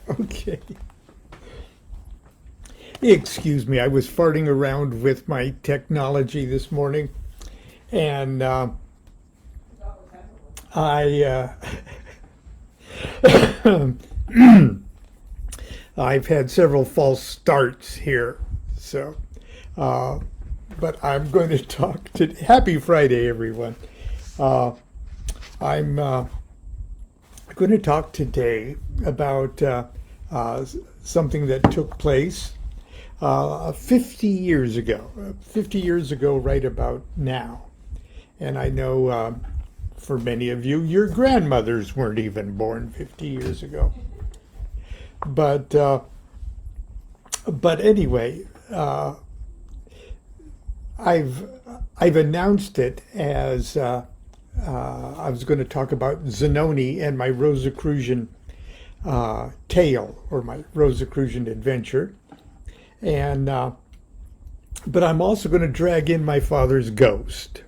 Okay. Excuse me, I was farting around with my technology this morning, and I I've had several false starts here, so uh, but I'm going to talk to. Happy Friday, everyone. Uh, I'm going to talk today about uh, something that took place 50 years ago. 50 years ago, right about now. And I know for many of you, your grandmothers weren't even born 50 years ago. But anyway, I've I've announced it as I was going to talk about Zanoni and my Rosicrucian tale, or my Rosicrucian adventure, and but I'm also going to drag in my father's ghost.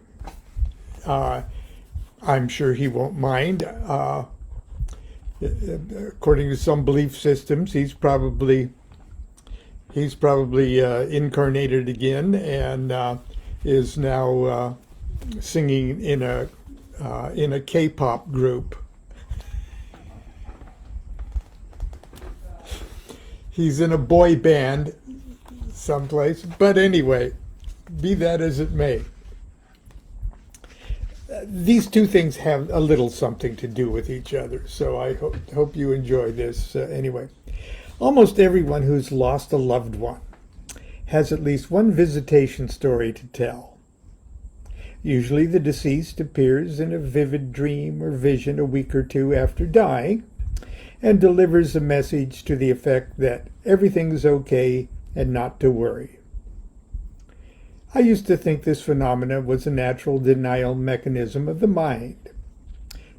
Uh, I'm sure he won't mind. According to some belief systems, he's probably incarnated again and is now singing in a K-pop group. He's in a boy band someplace. But anyway, be that as it may, these two things have a little something to do with each other. So I hope you enjoy this anyway. Almost everyone who's lost a loved one has at least one visitation story to tell. Usually the deceased appears in a vivid dream or vision a week or two after dying and delivers a message to the effect that everything's okay and not to worry. I used to think this phenomena was a natural denial mechanism of the mind,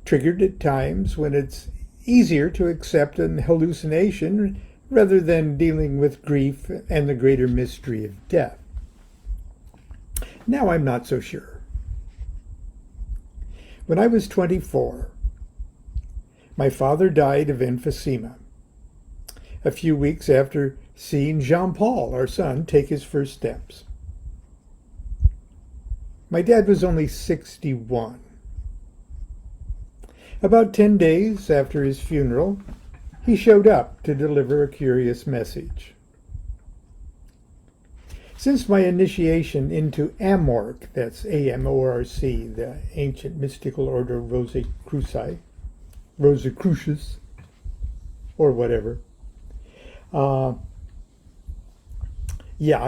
triggered at times when it's easier to accept an hallucination rather than dealing with grief and the greater mystery of death. Now I'm not so sure. When I was 24, my father died of emphysema, a few weeks after seeing Jean-Paul, our son, take his first steps. My dad was only 61. About 10 days after his funeral, he showed up to deliver a curious message. Since my initiation into Amorc, that's A-M-O-R-C, the ancient mystical order Rosicrucius, or whatever, I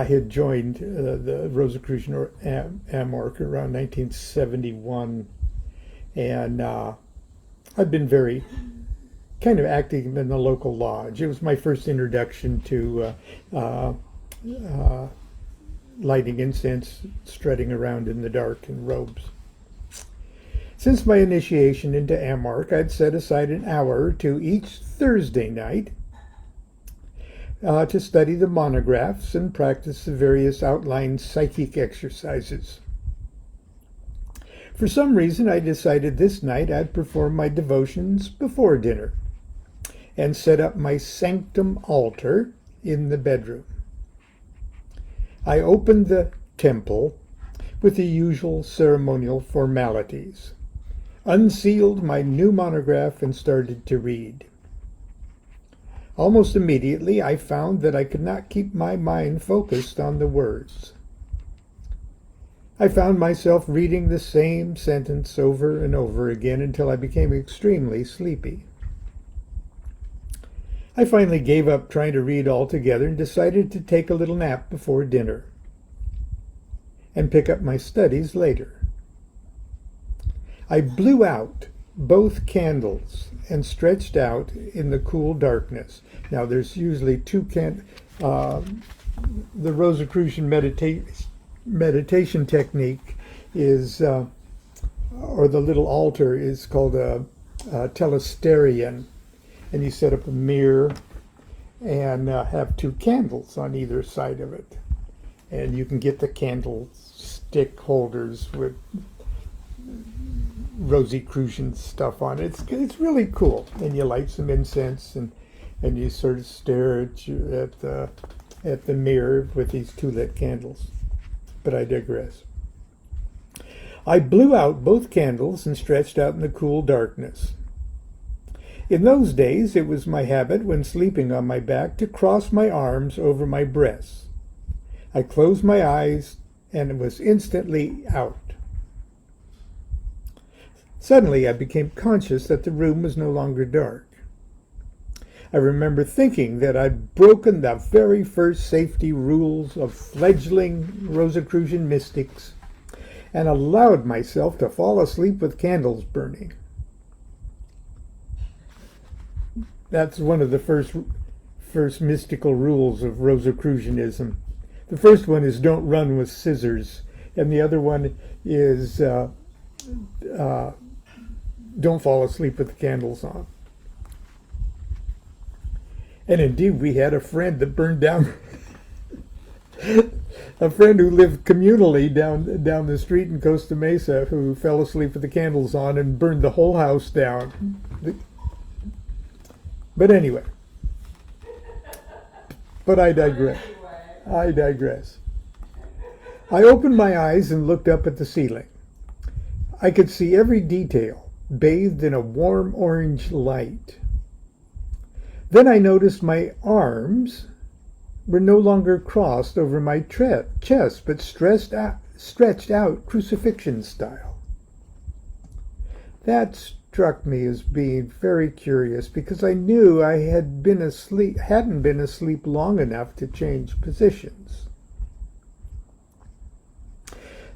had joined the Rosicrucian or Amorc around 1971, and I've been very kind of active in the local lodge. It was my first introduction to lighting incense, strutting around in the dark in robes. Since my initiation into Amorc, I'd set aside an hour or two each Thursday night to study the monographs and practice the various outlined psychic exercises. For some reason, I decided this night I'd perform my devotions before dinner and set up my sanctum altar in the bedroom. I opened the temple with the usual ceremonial formalities, unsealed my new monograph, and started to read. Almost immediately, I found that I could not keep my mind focused on the words. I found myself reading the same sentence over and over again until I became extremely sleepy. I finally gave up trying to read altogether and decided to take a little nap before dinner and pick up my studies later. I blew out both candles and stretched out in the cool darkness. Now there's usually two the Rosicrucian meditation technique is, or the little altar is called a telesterion. And you set up a mirror and have two candles on either side of it. And you can get the candlestick holders with Rosicrucian stuff on it. It's really cool. And you light some incense and and you sort of stare at the mirror with these two lit candles. But I digress. I blew out both candles and stretched out in the cool darkness. In those days, it was my habit, when sleeping on my back, to cross my arms over my breasts. I closed my eyes and was instantly out. Suddenly, I became conscious that the room was no longer dark. I remember thinking that I'd broken the very first safety rules of fledgling Rosicrucian mystics and allowed myself to fall asleep with candles burning. That's one of the first mystical rules of Rosicrucianism. The first one is don't run with scissors, and the other one is don't fall asleep with the candles on. And indeed, we had a friend that burned down, a friend who lived communally down the street in Costa Mesa, who fell asleep with the candles on and burned the whole house down. But anyway, I digress. I opened my eyes and looked up at the ceiling. I could see every detail, bathed in a warm orange light. Then I noticed my arms were no longer crossed over my chest, but stretched out crucifixion style. That struck me as being very curious, because I knew I hadn't been asleep long enough to change positions.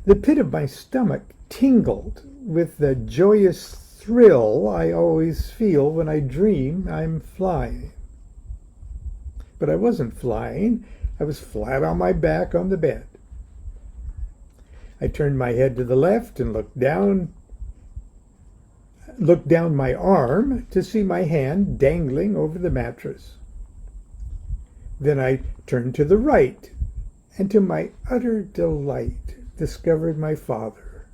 The pit of my stomach tingled with the joyous thrill I always feel when I dream I'm flying. But I wasn't flying. I was flat on my back on the bed. I turned my head to the left and looked down my arm to see my hand dangling over the mattress. Then I turned to the right, and to my utter delight discovered my father,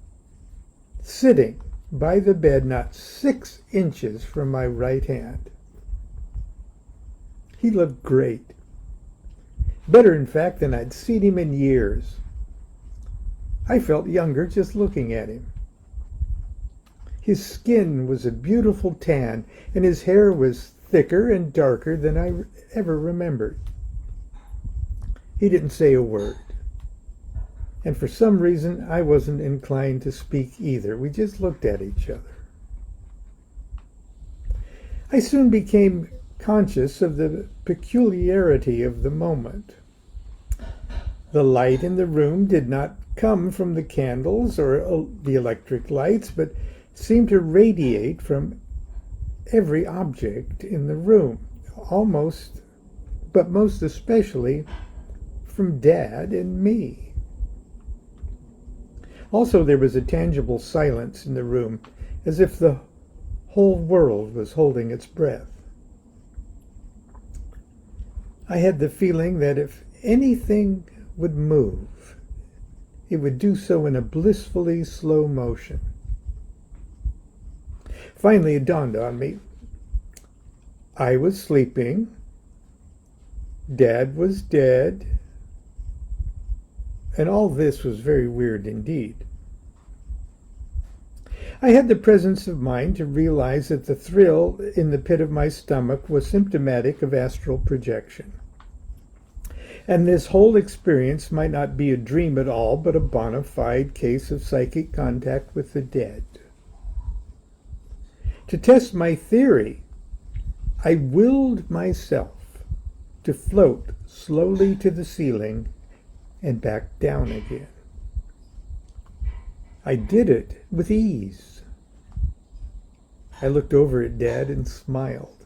sitting by the bed not 6 inches from my right hand. He looked great. Better, in fact, than I'd seen him in years. I felt younger just looking at him. His skin was a beautiful tan, and his hair was thicker and darker than I ever remembered. He didn't say a word. And for some reason, I wasn't inclined to speak either. We just looked at each other. I soon became conscious of the peculiarity of the moment. The light in the room did not come from the candles or the electric lights, but seemed to radiate from every object in the room, but most especially from Dad and me. Also, there was a tangible silence in the room, as if the whole world was holding its breath. I had the feeling that if anything would move, it would do so in a blissfully slow motion. Finally, it dawned on me. I was sleeping. Dad was dead. And all this was very weird indeed. I had the presence of mind to realize that the thrill in the pit of my stomach was symptomatic of astral projection. And this whole experience might not be a dream at all, but a bona fide case of psychic contact with the dead. To test my theory, I willed myself to float slowly to the ceiling and back down again. I did it with ease. I looked over at Dad and smiled.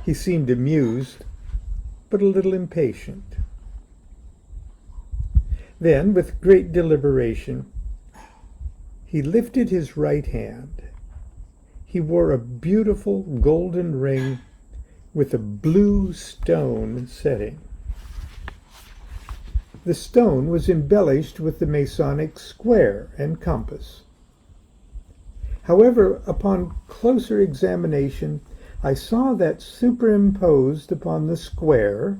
He seemed amused, but a little impatient. Then, with great deliberation, he lifted his right hand. He wore a beautiful golden ring with a blue stone setting. The stone was embellished with the Masonic square and compass. However, upon closer examination, I saw that superimposed upon the square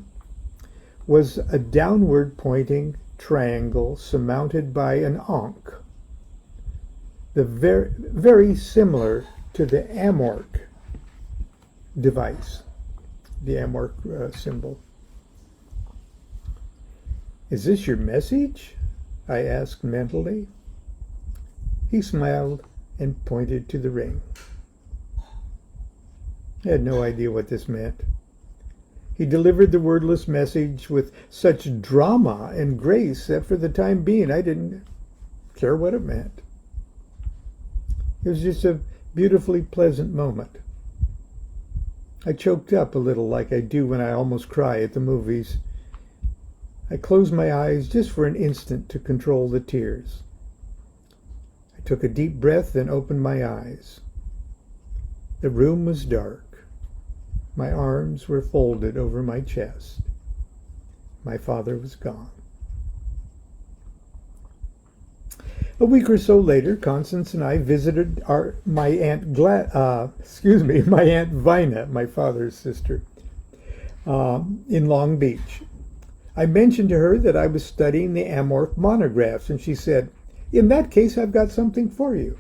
was a downward pointing triangle surmounted by an ankh, very similar to the Amorc device, the Amorc symbol. "Is this your message?" I asked mentally. He smiled and pointed to the ring. I had no idea what this meant. He delivered the wordless message with such drama and grace that for the time being I didn't care what it meant. It was just a beautifully pleasant moment. I choked up a little like I do when I almost cry at the movies. I closed my eyes just for an instant to control the tears. I took a deep breath and opened my eyes. The room was dark. My arms were folded over my chest. My father was gone. A week or so later, Constance and I visited my Aunt Vina, my father's sister, in Long Beach. I mentioned to her that I was studying the Amorc monographs, and she said, "In that case, I've got something for you."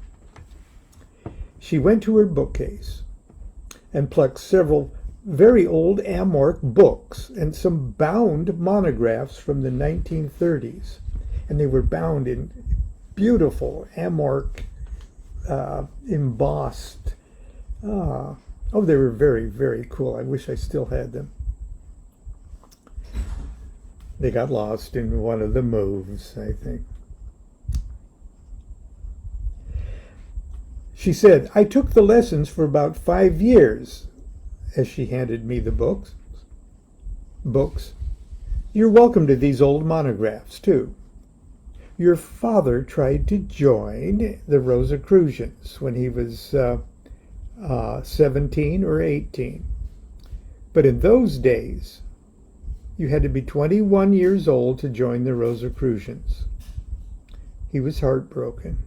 She went to her bookcase and plucked several very old Amorc books and some bound monographs from the 1930s. And they were bound in beautiful Amorc embossed. They were very, very cool. I wish I still had them. They got lost in one of the moves, I think. She said, "I took the lessons for about 5 years," as she handed me the books. "You're welcome to these old monographs, too. Your father tried to join the Rosicrucians when he was 17 or 18. But in those days, you had to be 21 years old to join the Rosicrucians. He was heartbroken.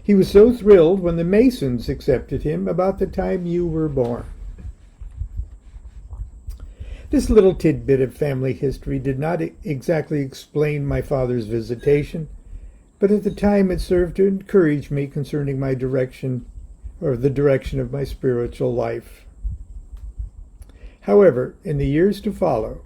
He was so thrilled when the Masons accepted him about the time you were born." This little tidbit of family history did not exactly explain my father's visitation, but at the time it served to encourage me concerning my direction, or the direction of my spiritual life. However, in the years to follow,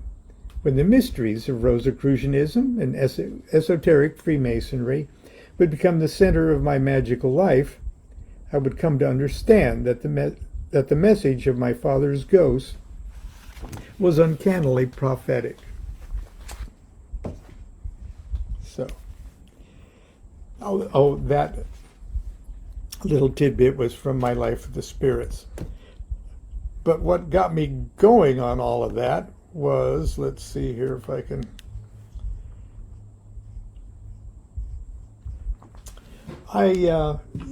when the mysteries of Rosicrucianism and esoteric Freemasonry would become the center of my magical life, I would come to understand that the message of my father's ghost was uncannily prophetic. So, that little tidbit was from my Life of the Spirits. But what got me going on all of that was, let's see here if I can...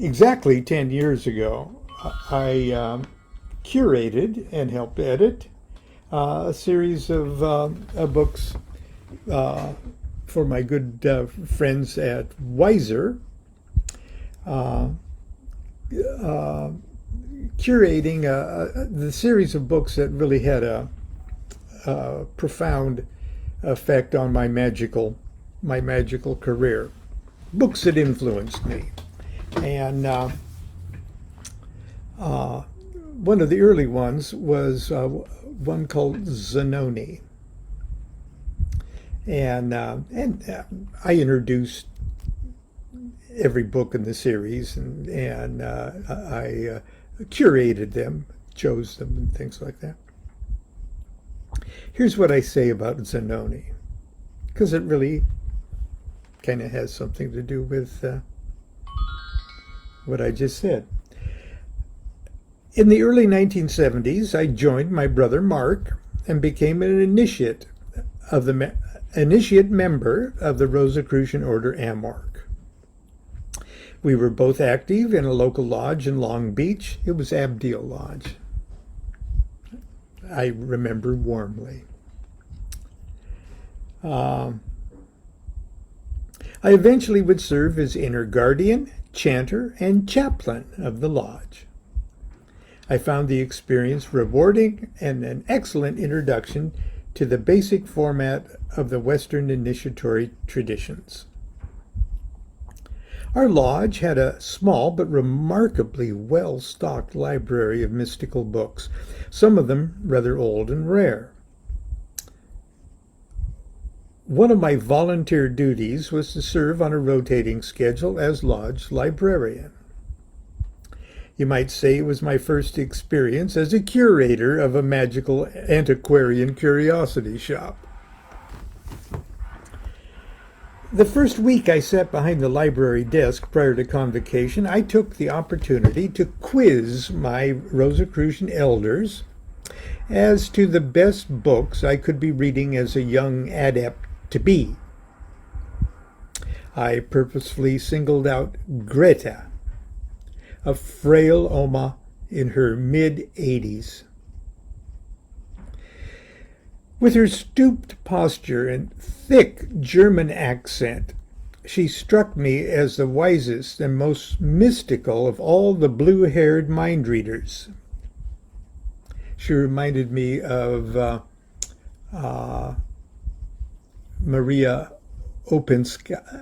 exactly 10 years ago, I curated and helped edit a series of books for my good friends at Weiser, curating the series of books that really had a profound effect on my magical career. Books that influenced me. And one of the early ones was one called Zanoni. And I introduced every book in the series, and I curated them, chose them, and things like that. Here's what I say about Zanoni, because it really kind of has something to do with what I just said. In the early 1970s, I joined my brother Mark and became an initiate member of the Rosicrucian Order Amorc. We were both active in a local lodge in Long Beach. It was Abdiel Lodge. I remember warmly. I eventually would serve as inner guardian, chanter, and chaplain of the lodge. I found the experience rewarding and an excellent introduction to the basic format of the Western initiatory traditions. Our lodge had a small but remarkably well-stocked library of mystical books, some of them rather old and rare. One of my volunteer duties was to serve on a rotating schedule as lodge librarian. You might say it was my first experience as a curator of a magical antiquarian curiosity shop. The first week I sat behind the library desk prior to convocation, I took the opportunity to quiz my Rosicrucian elders as to the best books I could be reading as a young adept to be. I purposefully singled out Greta, a frail Oma in her mid-80s. With her stooped posture and thick German accent, she struck me as the wisest and most mystical of all the blue-haired mind readers. She reminded me of Maria Openskaya,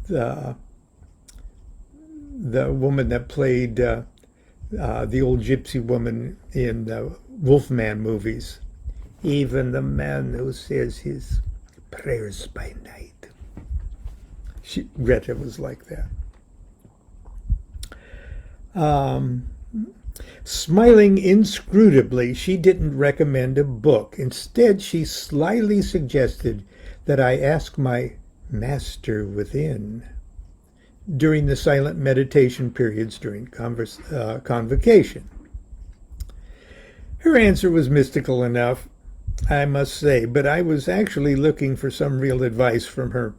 the woman that played the old gypsy woman in the Wolfman movies. Even the man who says his prayers by night. Greta was like that. Smiling inscrutably, she didn't recommend a book. Instead, she slyly suggested that I ask my master within during the silent meditation periods during convocation. Her answer was mystical enough, I must say, but I was actually looking for some real advice from her.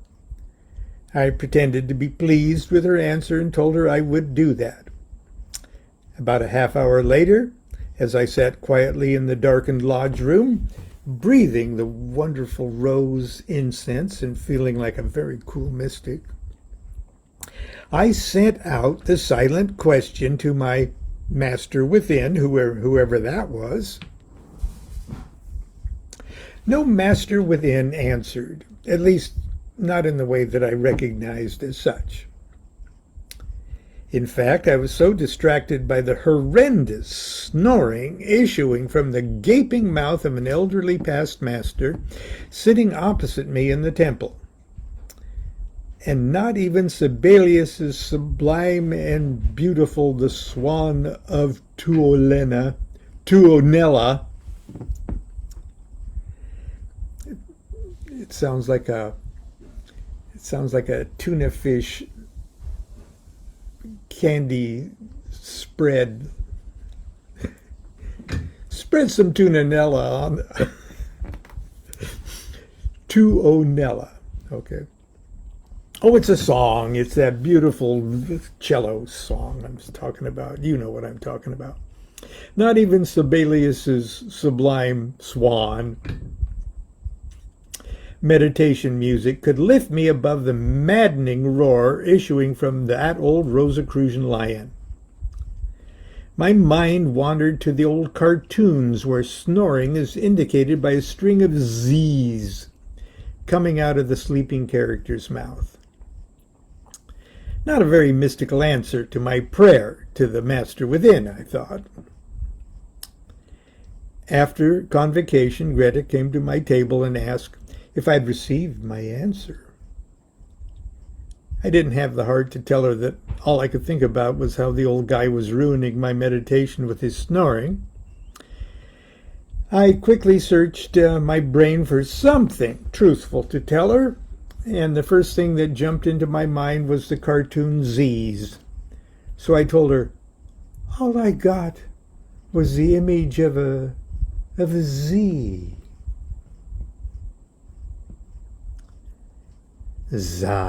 I pretended to be pleased with her answer and told her I would do that. About a half hour later, as I sat quietly in the darkened lodge room, breathing the wonderful rose incense and feeling like a very cool mystic, I sent out the silent question to my master within, whoever that was. No master within answered, at least not in the way that I recognized as such. In fact, I was so distracted by the horrendous snoring issuing from the gaping mouth of an elderly past master sitting opposite me in the temple. And not even Sibelius's sublime and beautiful The Swan of Tuonela. It sounds like a tuna fish candy spread. Spread some tunanella on Tuonela. Okay. Oh, it's a song. It's that beautiful cello song I'm talking about. You know what I'm talking about. Not even Sibelius's sublime swan meditation music could lift me above the maddening roar issuing from that old Rosicrucian lion. My mind wandered to the old cartoons where snoring is indicated by a string of Z's coming out of the sleeping character's mouth. Not a very mystical answer to my prayer to the master within, I thought. After convocation, Greta came to my table and asked if I'd received my answer. I didn't have the heart to tell her that all I could think about was how the old guy was ruining my meditation with his snoring. I quickly searched my brain for something truthful to tell her, and the first thing that jumped into my mind was the cartoon Z's. So I told her, all I got was the image of a Z. Zanoni,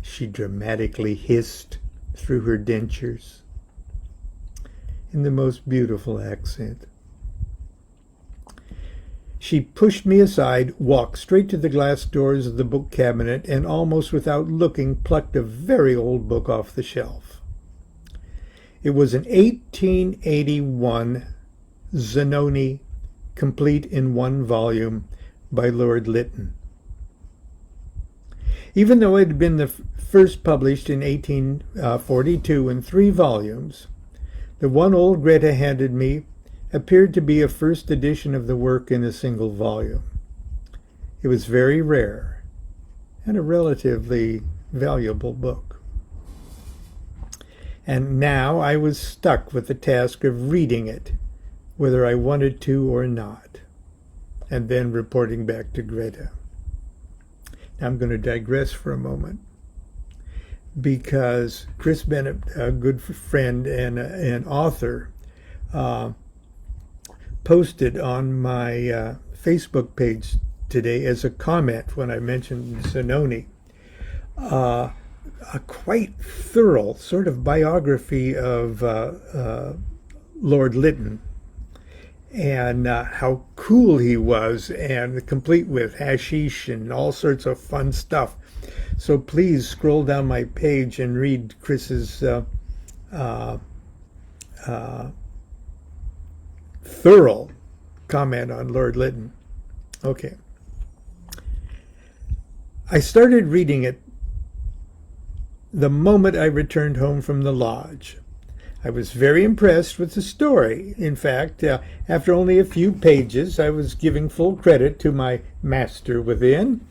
she dramatically hissed through her dentures in the most beautiful accent. She pushed me aside, walked straight to the glass doors of the book cabinet, and almost without looking plucked a very old book off the shelf. It was an 1881 Zanoni, complete in one volume, by Lord Lytton. Even though it had been first published in 1842 in 3 volumes, the one old Greta handed me appeared to be a first edition of the work in a single volume. It was very rare and a relatively valuable book. And now I was stuck with the task of reading it, whether I wanted to or not, and then reporting back to Greta. Now I'm going to digress for a moment, because Chris Bennett, a good friend and an author, posted on my Facebook page today as a comment when I mentioned Zanoni, a quite thorough sort of biography of Lord Lytton, and how cool he was, and complete with hashish and all sorts of fun stuff. So please scroll down my page and read Chris's thorough comment on Lord Lytton. Okay. I started reading it the moment I returned home from the lodge. I was very impressed with the story. In fact, after only a few pages, I was giving full credit to my master within,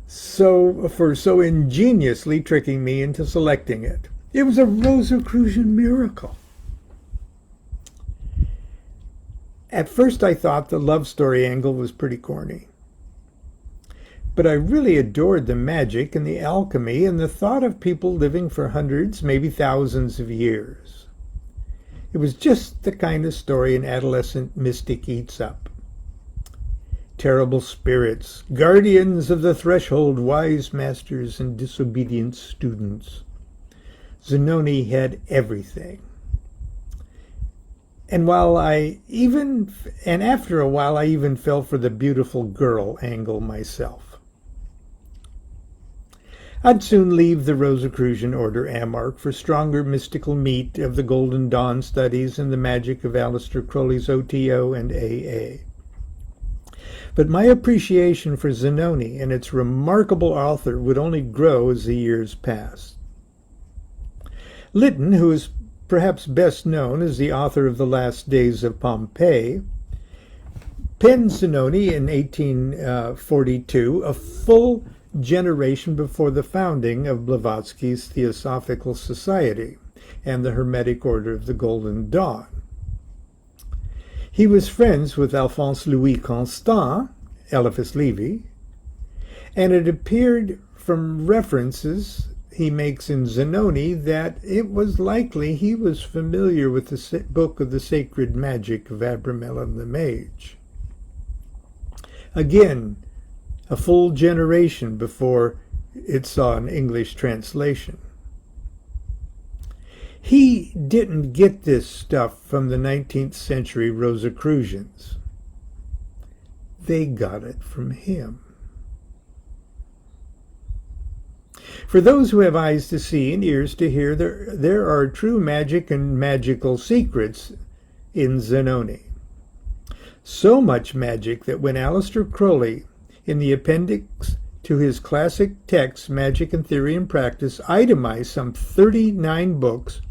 for so ingeniously tricking me into selecting it. It was a Rosicrucian miracle. At first I thought the love story angle was pretty corny, but I really adored the magic and the alchemy and the thought of people living for hundreds, maybe thousands of years. It was just the kind of story an adolescent mystic eats up. Terrible spirits, guardians of the threshold, wise masters and disobedient students. Zanoni had everything. And after a while, I even fell for the beautiful girl angle myself. I'd soon leave the Rosicrucian Order Amark for stronger mystical meat of the Golden Dawn studies and the magic of Aleister Crowley's OTO and AA. But my appreciation for Zanoni and its remarkable author would only grow as the years passed. Lytton, who is perhaps best known as the author of The Last Days of Pompeii, penned Zanoni in 1842, a full generation before the founding of Blavatsky's Theosophical Society and the Hermetic Order of the Golden Dawn. He was friends with Alphonse Louis Constant, Eliphas Levi, and it appeared from references he makes in Zanoni that it was likely he was familiar with the book of the sacred magic of Abramelin the Mage. Again, a full generation before it saw an English translation. He didn't get this stuff from the 19th century Rosicrucians. They got it from him. For those who have eyes to see and ears to hear, there are true magic and magical secrets in Zanoni. So much magic that when Aleister Crowley, in the appendix to his classic text, Magic and Theory and Practice, itemized some 39 books,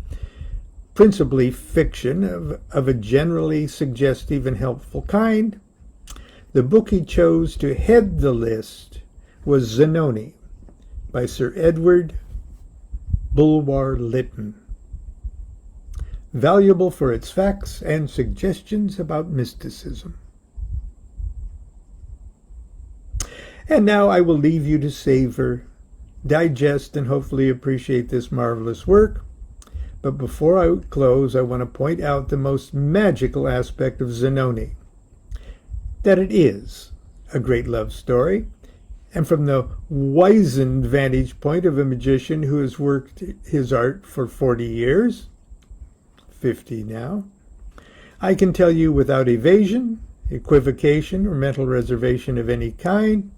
principally fiction of a generally suggestive and helpful kind, the book he chose to head the list was Zanoni by Sir Edward Bulwer Lytton, valuable for its facts and suggestions about mysticism. And now I will leave you to savor, digest, and hopefully appreciate this marvelous work. But before I close, I want to point out the most magical aspect of Zanoni, that it is a great love story, and from the wizened vantage point of a magician who has worked his art for 40 years, 50 now, I can tell you without evasion equivocation or mental reservation of any kind.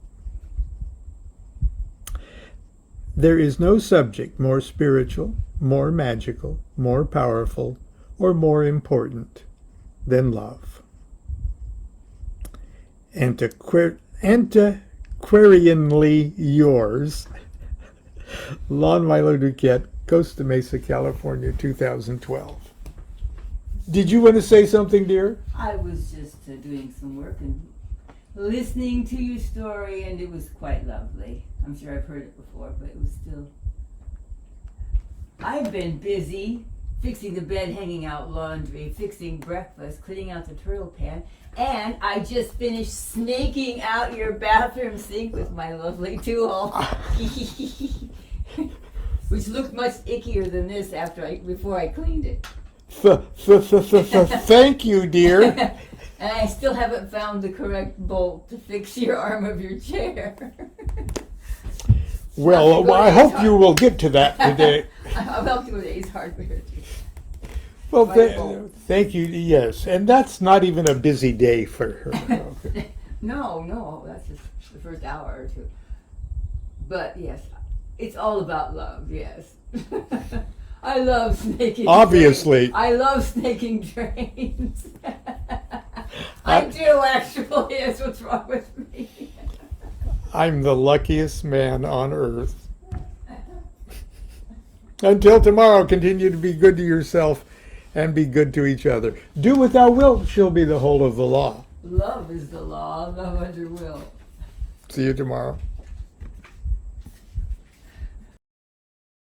There is no subject more spiritual, more magical, more powerful, or more important than love. Antiquarianly yours, Lon Milo DuQuette, Costa Mesa, California, 2012. Did you want to say something, dear? I was just doing some work and listening to your story, and it was quite lovely. I'm sure I've heard it before, but it was still... I've been busy fixing the bed, hanging out laundry, fixing breakfast, cleaning out the turtle pan, and I just finished snaking out your bathroom sink with my lovely tool. Which looked much ickier than this before I cleaned it. Thank you, dear. And I still haven't found the correct bolt to fix your arm of your chair. Well, I hope you will get to that today. I'll help you with Ace Hardware too. Well, thank you. Yes, and that's not even a busy day for her. Okay. No, that's just the first hour or two. But yes, it's all about love. Yes, I love snaking. Obviously, I love snaking drains. I do actually. That's what's wrong with me. I'm the luckiest man on earth. Until tomorrow, continue to be good to yourself and be good to each other. Do what thou wilt, shall be the whole of the law. Love is the law, love under will. See you tomorrow.